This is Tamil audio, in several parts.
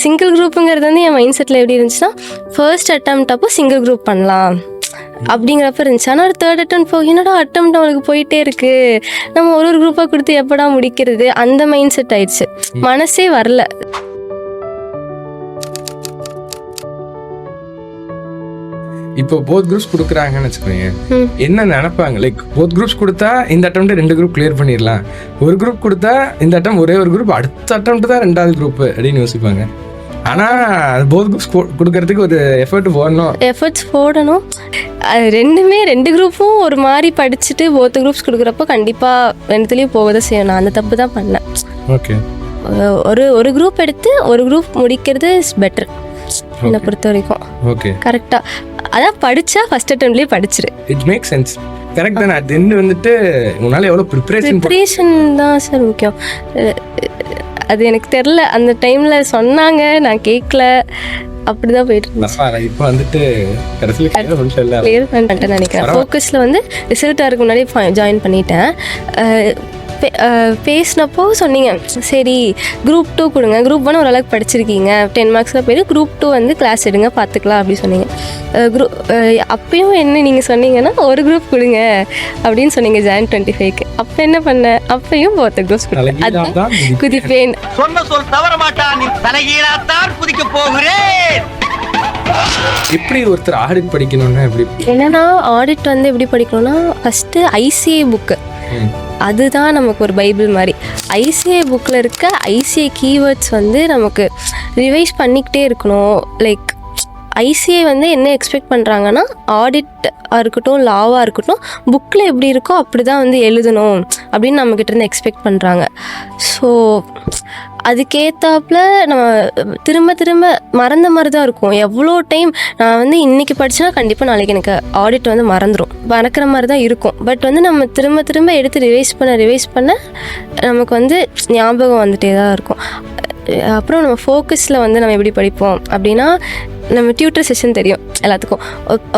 சிங்கிள் குரூப்புங்கிறது வந்து என் மைண்ட் செட்டில் எப்படி இருந்துச்சுன்னா, ஃபர்ஸ்ட் அட்டெம்ப்ட் அப்போ சிங்கிள் குரூப் பண்ணலாம் அப்படிங்கிறப்ப இருந்துச்சு. ஆனால் ஒரு தேர்ட் அட்டம் போய் என்னடா அட்டெம்ப்ட் அவனுக்கு போயிட்டே இருக்கு, நம்ம ஒரு குரூப்பாக கொடுத்து எப்படா முடிக்கிறது, அந்த மைண்ட் செட் ஆயிடுச்சு. மனசே வரல. இப்போ போத் குரூப்ஸ் கொடுக்குறாங்கன்னு வச்சுக்கோங்க, என்ன நினைப்பாங்க? லைக் போத் குரூப்ஸ் கொடுத்தா இந்த அட்டெம்ப்ட் 2 குரூப் கிளியர் பண்ணிடலாம், ஒரு குரூப் கொடுத்தா இந்த அட்டம் ஒரே ஒரு குரூப், அடுத்த அட்டெம்ப்ட் தான் 2வது குரூப் அப்படின்னு யோசிப்பாங்க. ஆனால் போத் குரூப்ஸ் கொடுக்கறதுக்கு ஒரு எஃபர்ட்ஸ் போடணும். ரெண்டுமே 2 குரூப்பும் ஒரு மாதிரி படிச்சுட்டு போத் குரூப்ஸ் கொடுக்குறப்போ கண்டிப்பாக 2துலேயும் போக தான் செய்யணும். அந்த தப்பு தான் பண்ணேன். ஓகே, ஒரு குரூப் எடுத்து ஒரு குரூப் முடிக்கிறது இஸ் பெட்டர் என்னை பொறுத்த வரைக்கும். ஓகே, கரெக்டாக அதான் படித்தா ஃபர்ஸ்ட் அட்டெம்ப்ட்லேயே படிச்சிரு. It make sense. கரெக்ட் தானே? அது வந்துட்டு உன்னால் எவ்வளோ ப்ரிப்ரேஷன் தான் சார் முக்கியம். அது எனக்கு தெரில, அந்த டைமில் சொன்னாங்க, நான் கேட்கல, அப்படிதான் போயிட்டு இருந்துச்சு. இப்போ வந்துட்டு கிளியர் பண்ணிட்டேன் நினைக்கிறேன். ஃபோக்கஸில் வந்து ரிசல்ட் ஆகிறதுக்கு முன்னாடி ஜாயின் பண்ணிட்டேன். பேசினப்போ சொன்னீங்க, சரி குரூப் 2 கொடுங்க, குரூப் 1 ஓரளவுக்கு படிச்சிருக்கீங்க, 10 மார்க்ஸில் போயிட்டு குரூப் 2 வந்து கிளாஸ் எடுங்க பார்த்துக்கலாம் அப்படி சொன்னீங்க. அப்பயும் என்ன நீங்கள் சொன்னீங்கன்னா ஒரு குரூப் கொடுங்க அப்படின்னு சொன்னீங்க Jan 25க்கு. அப்போ என்ன பண்ணேன், அப்பயும் போத்த குரூப்ஸ் அதான் குதிப்பேன். சொன்ன சொல் தவற மாட்டான், நீ தலைகீழாத்தான் குதிக்க போகிறேன். எப்படி ஒருத்தர் ஆடிட் படிக்கணும்னா எப்படி? என்னன்னா ஆடிட் வந்து எப்படி படிக்கணும்னா, ஃபஸ்ட்டு ICA புக்கு, அதுதான் நமக்கு ஒரு பைபிள் மாதிரி. ICA புக்கில் இருக்க ICA கீவேர்ட்ஸ் வந்து நமக்கு ரிவைஸ் பண்ணிக்கிட்டே இருக்கணும். லைக் ICA வந்து என்ன எக்ஸ்பெக்ட் பண்ணுறாங்கன்னா, ஆடிட்டாக இருக்கட்டும் லாவாக இருக்கட்டும் புக்கில் எப்படி இருக்கோ அப்படி தான் வந்து எழுதணும் அப்படின்னு நம்மக்கிட்ட இருந்து எக்ஸ்பெக்ட் பண்ணுறாங்க. ஸோ அதுக்கேற்றாப்புல நம்ம திரும்ப திரும்ப மறந்த மாதிரி தான் இருக்கும். எவ்வளோ டைம் நான் வந்து இன்றைக்கி படித்தேன்னா கண்டிப்பாக நாளைக்கு எனக்கு ஆடிட் வந்து மறக்கிற மாதிரி தான் இருக்கும். பட் வந்து நம்ம திரும்ப திரும்ப எடுத்து ரிவைஸ் பண்ண நமக்கு வந்து ஞாபகம் வந்துகிட்டே தான் இருக்கும். அப்புறம் நம்ம ஃபோக்கஸில் வந்து நம்ம எப்படி படிப்போம் அப்படின்னா, நம்ம டியூட்டர் செஷன் தெரியும் எல்லாத்துக்கும்.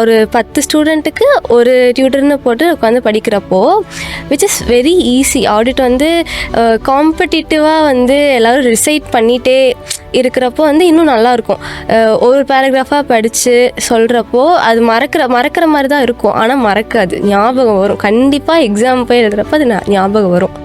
ஒரு 10 ஸ்டூடெண்ட்டுக்கு ஒரு டியூட்டர்னு போட்டு உட்காந்து படிக்கிறப்போ which is very easy. Audit வந்து காம்படிட்டிவாக வந்து எல்லோரும் ரிசைட் பண்ணிகிட்டே இருக்கிறப்போ வந்து இன்னும் நல்லாயிருக்கும். ஒரு பேராகிராஃபாக படித்து சொல்கிறப்போ அது மறக்கிற மாதிரி தான் இருக்கும், ஆனால் மறக்காது, ஞாபகம் வரும். கண்டிப்பாக எக்ஸாம் போய் எழுதுகிறப்போ அது ஞாபகம் வரும்.